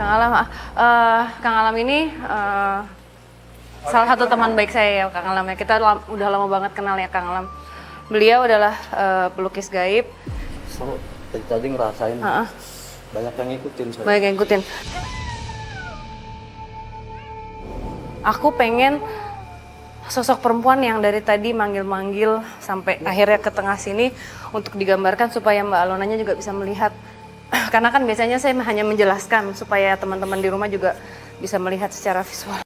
Kang Alam, Kang Alam ini salah satu teman baik saya ya Kang Alam ya. Kita udah lama banget kenal ya Kang Alam. Beliau adalah pelukis gaib. So, tadi ngerasain banyak yang ngikutin saya. Banyak yang ngikutin. Aku pengen sosok perempuan yang dari tadi manggil-manggil sampai akhirnya ke tengah sini untuk digambarkan supaya Mbak Alonanya juga bisa melihat. Karena kan biasanya saya hanya menjelaskan supaya teman-teman di rumah juga bisa melihat secara visual.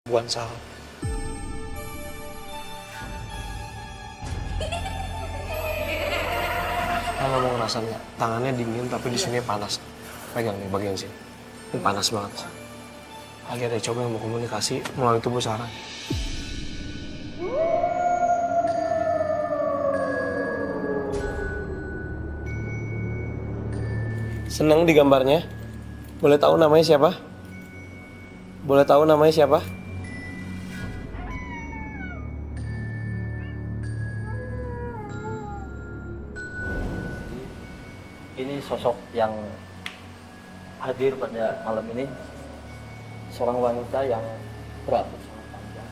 Buan Sal. Kalau mau ngerasain tangannya dingin tapi di sini panas. Pegang nih bagian sini. Ini panas banget. Lagi ada coba yang mau komunikasi melalui tubuh Sarah. Seneng di gambarnya? Boleh tahu namanya siapa? Boleh tahu namanya siapa? Ini sosok yang hadir pada malam ini, seorang wanita yang berambut sangat panjang.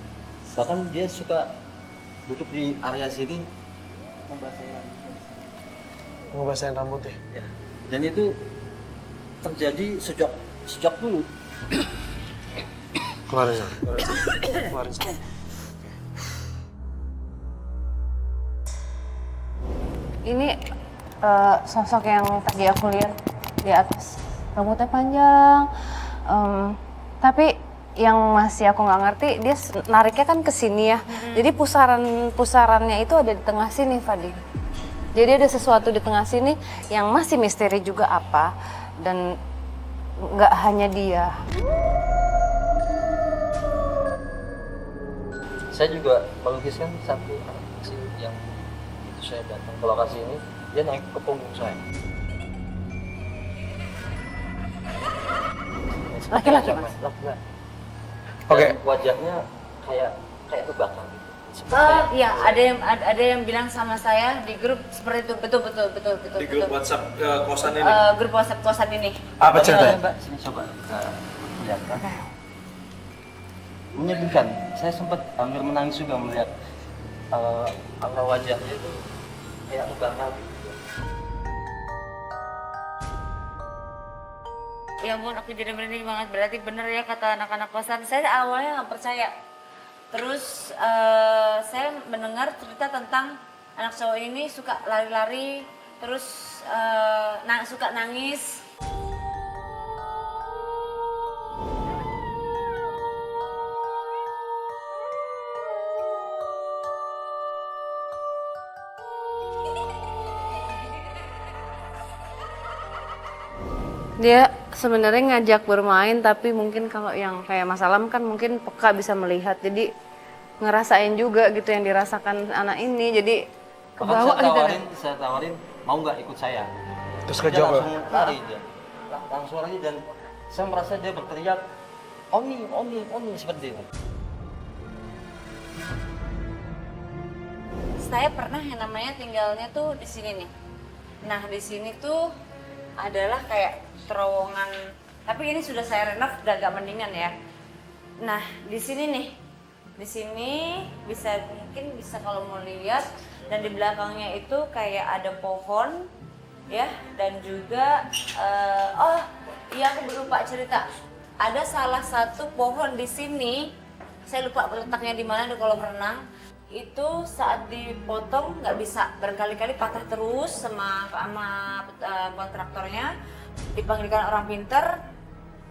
Bahkan dia suka duduk di area sini Ngebasahin rambut ya? ya. Dan itu terjadi sejak dulu. Keluarin sana. Keluarin sana. Ini sosok yang tadi aku lihat di atas, rambutnya panjang, tapi yang masih aku nggak ngerti dia nariknya kan ke sini ya. Jadi pusarannya itu ada di tengah sini, Fadi. Jadi ada sesuatu di tengah sini yang masih misteri juga apa, dan nggak hanya dia. Saya juga melukiskan satu aksi yang itu saya datang ke lokasi ini, dia naik ke punggung saya. Laki-laki, Mas? Laki-laki. Oke. Dan wajahnya kayak kebakar gitu. Iya, ada yang bilang sama saya di grup seperti itu, betul. Di grup WhatsApp kosan ini. Grup WhatsApp kosan ini. Apa ceritanya? Mbak, sini coba lihat kan. Menyedihkan. Saya sempat hampir menangis juga melihat aura wajahnya itu kayak kebakar gitu. Ya ampun, aku jadi merinding banget. Berarti bener ya kata anak-anak kosan. Saya awalnya nggak percaya. Terus saya mendengar cerita tentang anak cowok ini suka lari-lari, terus suka nangis. Dia sebenarnya ngajak bermain, tapi mungkin kalau yang kayak Mas Alam kan mungkin peka bisa melihat, jadi ngerasain juga gitu yang dirasakan anak ini, jadi kebawa gitu. Saya tawarin, mau nggak ikut saya? Terus Dia kejawab. langsung lari dia, langsung lari, dan saya merasa dia berteriak, Oni seperti itu. Saya pernah yang namanya tinggalnya tuh di sini nih. Nah di sini tuh adalah kayak terowongan, tapi ini sudah saya renov, udah agak mendingan ya. Nah di sini nih, di sini mungkin bisa kalau mau lihat, dan di belakangnya itu kayak ada pohon ya, dan juga oh iya aku lupa cerita, ada salah satu pohon di sini, saya lupa letaknya di mana di kolam renang. Itu saat dipotong nggak bisa, berkali-kali patah terus sama kontraktornya, dipanggilkan orang pinter,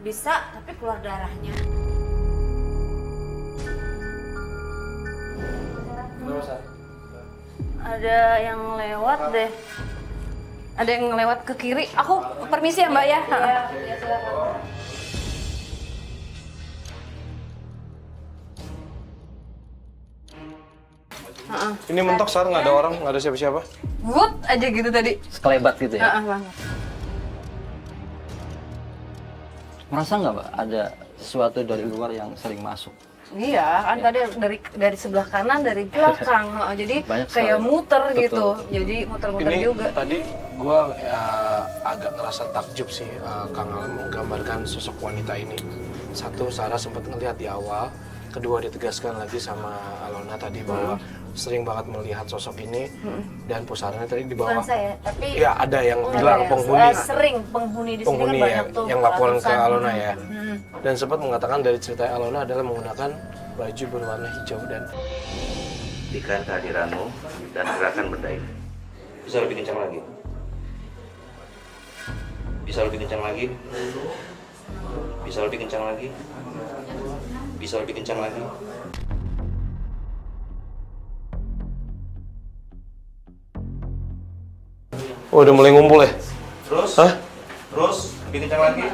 bisa tapi keluar darahnya. Ada yang lewat deh, ada yang lewat ke kiri. Aku permisi ya Mbak ya. Iya silakan. Ini mentok Sar, nggak ada orang, nggak ada siapa-siapa. Wut aja gitu tadi. Sekelebat gitu ya? Banget. Merasa nggak Mbak ada sesuatu dari luar yang sering masuk? Iya, kan tadi dari sebelah kanan, dari belakang. Jadi Banyak kayak sekali. muter Betul, gitu. betul. Jadi muter-muter Ini juga. tadi gue agak ngerasa takjub sih Kang Alam menggambarkan sosok wanita ini. Satu, Sarah sempat ngelihat di awal. Kedua, ditegaskan lagi sama Alona tadi bahwa sering banget melihat sosok ini. Dan pusarannya tadi di Bukan bawah. saya, tapi Iya, ada yang Oh, bilang ada ya. penghuni. Sering penghuni di sini kan Penghuni banyak tuh. yang laporan ke ratusan. Alona ya. Dan sempat mengatakan dari cerita Alona adalah menggunakan baju berwarna hijau dan Buktikan kehadiranmu dan gerakan benda ini. Bisa lebih kencang lagi. Bisa lebih kencang lagi. Bisa lebih kencang lagi. Bisa lebih kencang lagi. oh, udah mulai ngumpul ya? Terus. Hah? Terus lebih kencang lagi.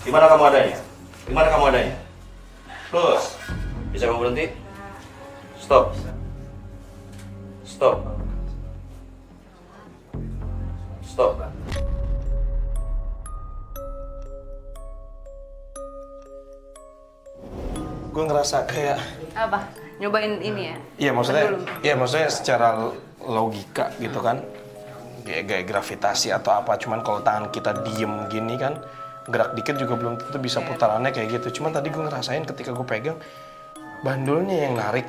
Di mana kamu adanya? Di mana kamu adanya? Terus. Bisa kamu berhenti? Stop. Stop. Stop. Gue ngerasa kayak Apa? Nyobain ini ya? Iya maksudnya secara logika gitu kan, kayak gravitasi atau apa. Cuman kalau tangan kita diem gini kan, gerak dikit juga belum tentu bisa putarannya kayak gitu. Cuman tadi gue ngerasain ketika gue pegang, bandulnya yang narik.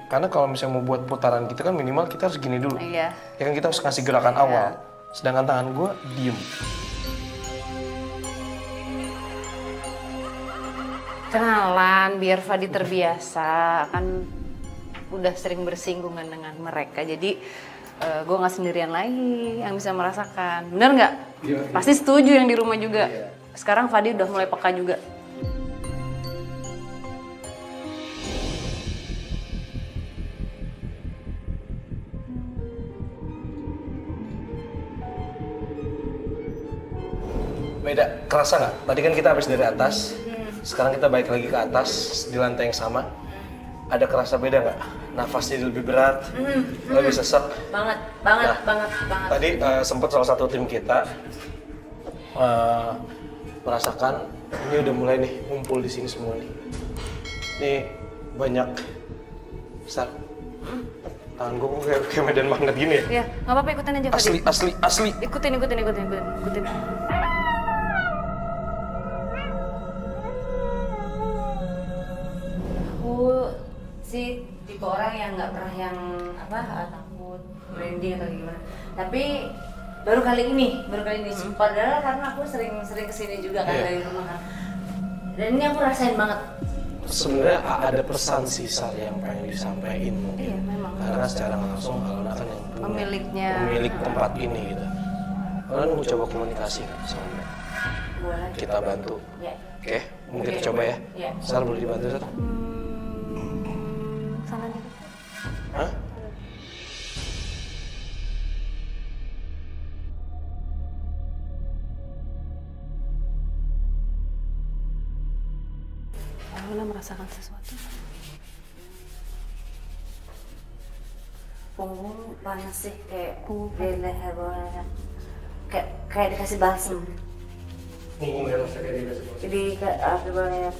Karena kalau misalnya mau buat putaran gitu kan minimal kita harus gini dulu. Iya. Ya kan kita harus ngasih gerakan awal. Sedangkan tangan gue diem. Kenalan biar Fadi terbiasa, kan udah sering bersinggungan dengan mereka. Jadi gue nggak sendirian lagi yang bisa merasakan. Bener nggak? Pasti setuju yang di rumah juga. Sekarang Fadi udah mulai peka juga. Beda, kerasa nggak? Tadi kan kita habis dari atas, sekarang kita balik lagi ke atas di lantai yang sama. Ada kerasa beda nggak? Nafasnya lebih berat, lebih sesak. Banget. Tadi sempat salah satu tim kita merasakan ini udah mulai nih ngumpul di sini semua nih. Ini banyak besar. Tangan gue kayak medan magnet gini ya. Ya, nggak apa-apa, ikutin aja Fadi. Asli. Ikutin. Aku sih tipe orang yang nggak pernah yang takut branding atau gimana. Tapi baru kali ini. Padahal karena aku sering kesini juga kan dari rumah kan. Dan ini aku rasain banget. Sebenarnya ada pesan sisa yang pengen disampaikan mungkin. Iya, memang. Karena secara langsung Alona kan yang punya, Pemiliknya. pemilik tempat ini gitu. Alona mau coba komunikasi kan sama mereka. Boleh. Kita bantu. Ya. Oke, mau kita coba ya. Iya. Sar boleh dibantu Sar? Sana nih. Hah? Alona merasakan sesuatu. Punggung panas sih, kayak di leher bawahnya. Kayak dikasih balsem. Punggung ya, rasa kayak gitu. Jadi kayak di bawahnya.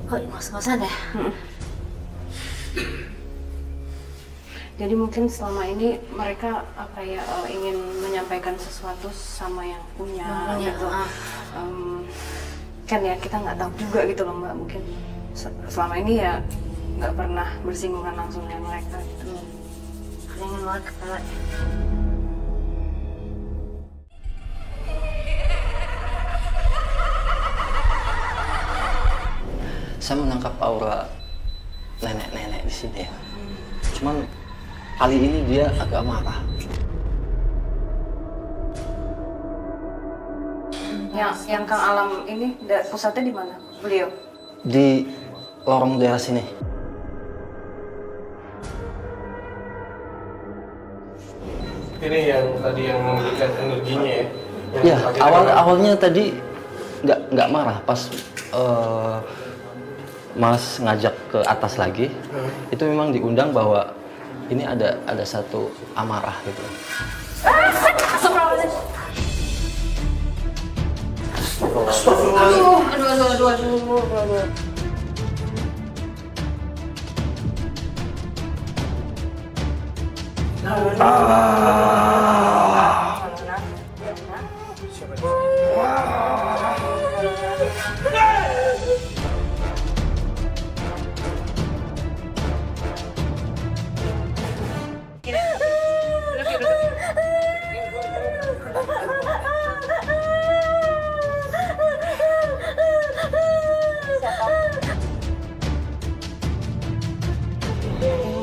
Kok ngos-ngosan ya? Jadi mungkin selama ini mereka ingin menyampaikan sesuatu sama yang punya gitu. Kan ya kita nggak tahu juga gitu loh Mbak, mungkin selama ini ya nggak pernah bersinggungan langsung dengan mereka gitu. Jangan banget kepala. Saya menangkap aura nenek-nenek di sini ya. Cuman kali ini dia agak marah. Yang Kang Alam ini pusatnya di mana? Beliau? Di lorong daerah sini. Ini yang tadi yang memberikan energinya ya. Ya, awalnya tadi nggak marah pas Mas ngajak ke atas lagi. Itu memang diundang bahwa ini ada satu amarah gitu. Aduh.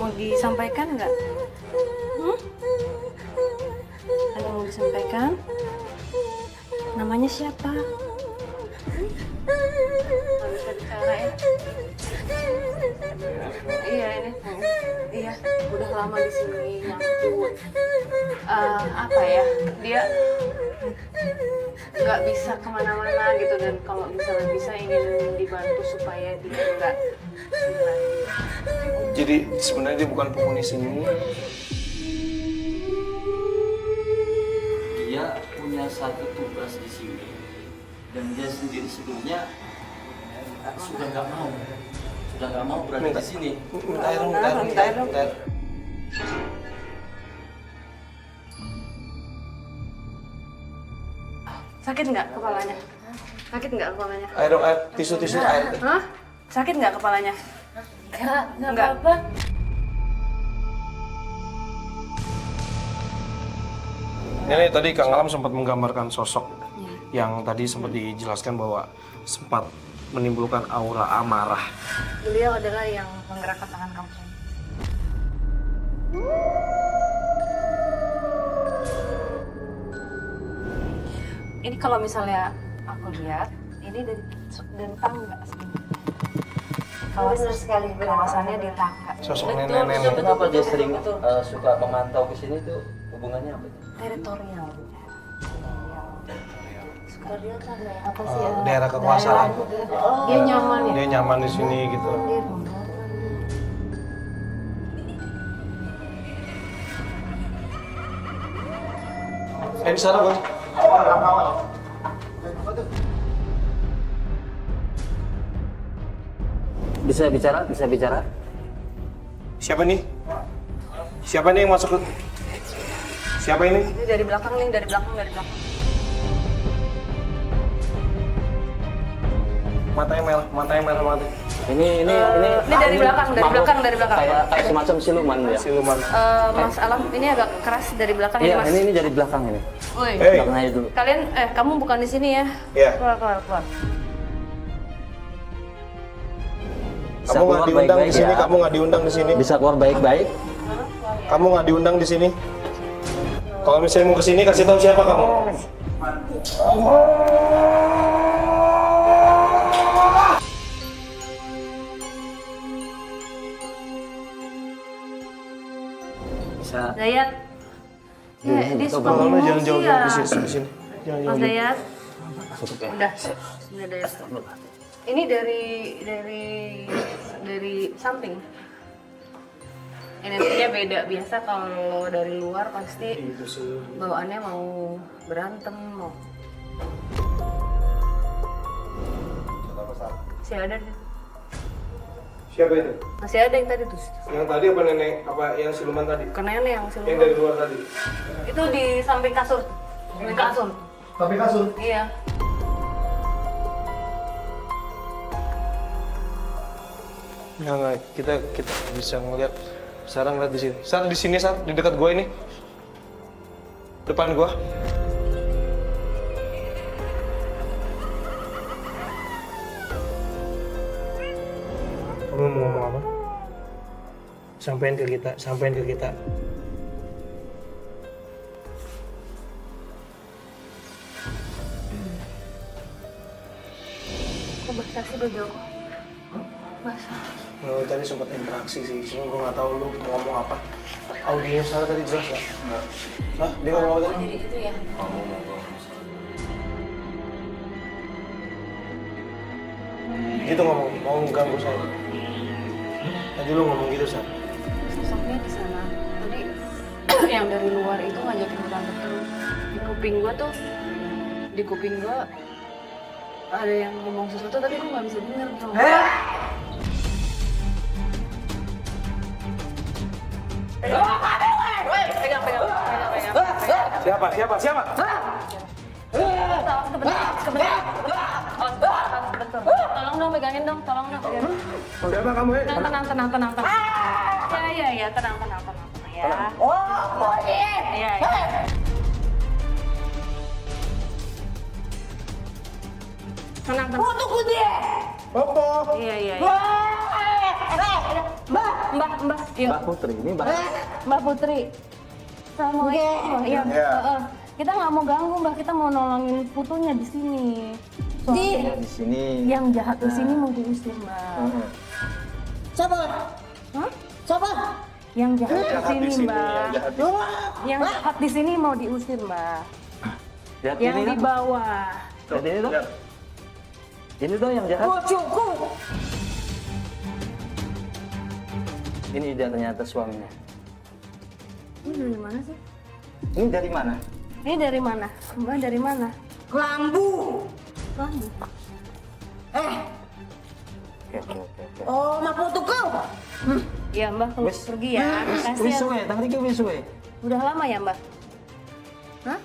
Mau disampaikan nggak? Ada yang mau disampaikan? Namanya siapa? Nggak bisa bicara ya? Iya ini, iya udah lama di sini nyangkut. Apa ya? Dia nggak bisa kemana-mana gitu, dan kalau misalnya bisa ingin dibantu supaya dia nggak. Jadi sebenarnya dia bukan penghuni sini. Dia punya satu tugas di sini dan dia sendiri sebelumnya sudah nggak mau berada di sini. Minta air dong. Sakit nggak kepalanya? Sakit nggak kepalanya? Air dong, air. Tisu air. Hah? Sakit nggak kepalanya? Nggak apa-apa. Ini tadi Kang Alam sempat menggambarkan sosok yang tadi sempat dijelaskan bahwa sempat menimbulkan aura amarah. Beliau adalah yang menggerakkan tangan kamu. Ini kalau misalnya aku lihat, ini dari tangga sebenarnya. Kawasannya di tangga. Sosok nenek-nenek. Kenapa dia sering suka memantau ke sini tuh, hubungannya apa? Teritorial. Teritorial kan apa Oh, sih ya? daerah kekuasaan. Dia nyaman ya? Dia nyaman di sini gitu. Dia nyaman. Di sana, Bos. Bisa bicara? Siapa nih? Siapa nih yang masuk? Siapa ini? Ini dari belakang nih, dari belakang. Matanya merah mati. Ini dari belakang. Kayak semacam siluman dia. Siluman. Mas Alam, ini agak keras dari belakang Iya, ya, Mas. ini dari belakang ini. Woi. Hey. Belakang aja dulu. Kalian, kamu bukan di sini ya? Iya. Keluar. Bisa Kamu nggak keluar diundang di baik-baik sini, ya. kamu nggak diundang di sini. Bisa keluar baik-baik. Kamu nggak diundang di sini. Kalau misalnya mau ke sini, kasih tahu siapa kamu. Bisa. Dayat. Ya, dia suka Kamu ngomong jangan sih jauh-jauh ya. di sini. Jangan Mas jauh-jauh. Dayat. Cukup ya. Udah. Ini Dayat. Ini dari samping. Energinya beda. Biasa kalau dari luar pasti bawaannya mau berantem, mau. Masih ada nih. Siapa itu? Masih ada yang tadi tuh. Yang tadi apa nenek? Apa yang siluman tadi? Ke nenek yang Yang siluman. dari luar tadi. Itu di samping kasur. Samping kasur. Tapi kasur. Iya. Nggak, kita bisa ngeliat. Sarah ngeliat di sini. Sarah di sini, Sarah, di dekat gua ini. Depan gua. Kamu mau ngomong apa? Sampein ke kita. Kok basah sih baju aku? Basah. Oh, tadi sempat interaksi sih, cuma gua nggak tahu lu mau ngomong apa. Audionya Sarah tadi jelas nggak? Hah? Dia ngomong apa tadi? Jadi itu ya. Gitu ngomong, mau ganggu saya. Tadi lu ngomong gitu, San. Sosoknya di sana. Tadi yang dari luar itu ngajakin tante terus. Di kuping gua ada yang ngomong sesuatu tapi gua nggak bisa denger. Pegang. Siapa? Sebentar. Tolong dong pegangin dong, tolong dong. Siapa kamu, Tenang. Ya, tenang ya. Oh, iya. Tenang. Tunggu dia. Apa? Iya. Mbak. Mbak Putri ini Mbak Putri. Assalamualaikum. Iya. Kita nggak mau ganggu Mbak, kita mau nolongin putunya di sini. soalnya di sini. Yang jahat di sini mau diusir Mbak. Siapa? Hah? Siapa? Yang jahat di sini Mbak. yang Yang jahat di sini mau diusir Mbak. Lihat Yang ini di kan? bawah. Lihat ini tuh. Ini tuh yang jahat. Bojoku. Ini dia ternyata suaminya. Ini dari mana sih? Ini dari mana? Ini dari mana? Mbak dari mana? Lambu. Kamu. Oke. Oh, maputuku. Iya Mbak, kalau Wis. pergi ya. Wis Kasihan. suwe, tang iki wis suwe. Udah lama ya Mbak? Hah?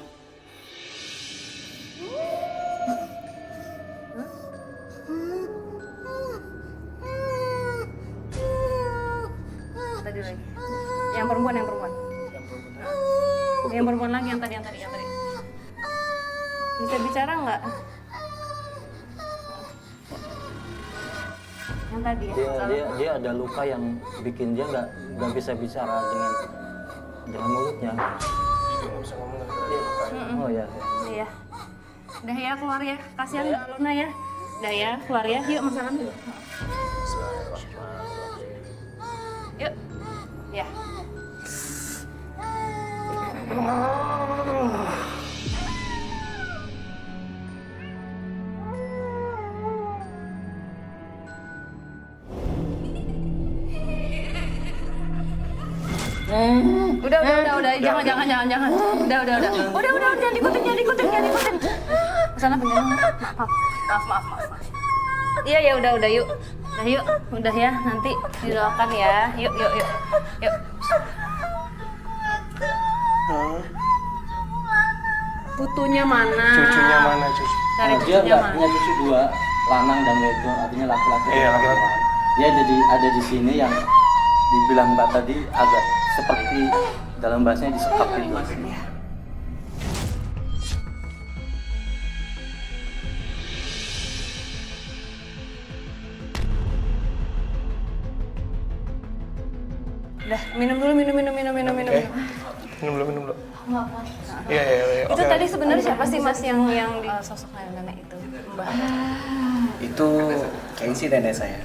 Tadi lagi. Yang perempuan. Yang perempuan lagi yang tadi. Bisa bicara nggak? Yang tadi ya. Dia ada luka yang bikin dia nggak bisa bicara dengan mulutnya. Oh ya. Iya. Udah ya keluar ya. Kasihan Mbak Luna ya. Udah ya keluar ya. Yuk masakan dulu. Yuk. Ya. Udah, jangan. Udah, jangan diikutin. Sana pengen. Maaf. Iya ya, udah, yuk. Udah ya, nanti didoakan ya. Yuk. Putunya mana? Cucunya mana, cucu? Cari Dia cucunya nggak mana? punya cucu dua, lanang dan wedok, artinya laki-laki. Iya, laki-laki. Dia jadi ada di sini yang dibilang Mbak tadi agak seperti dalam bahasanya disekap gitu. Udah, minum dulu. Minum dulu. Iya. Itu tadi sebenarnya siapa sih Mas yang di sosok nenek itu? Mbak. Itu kayaknya sih nenek saya.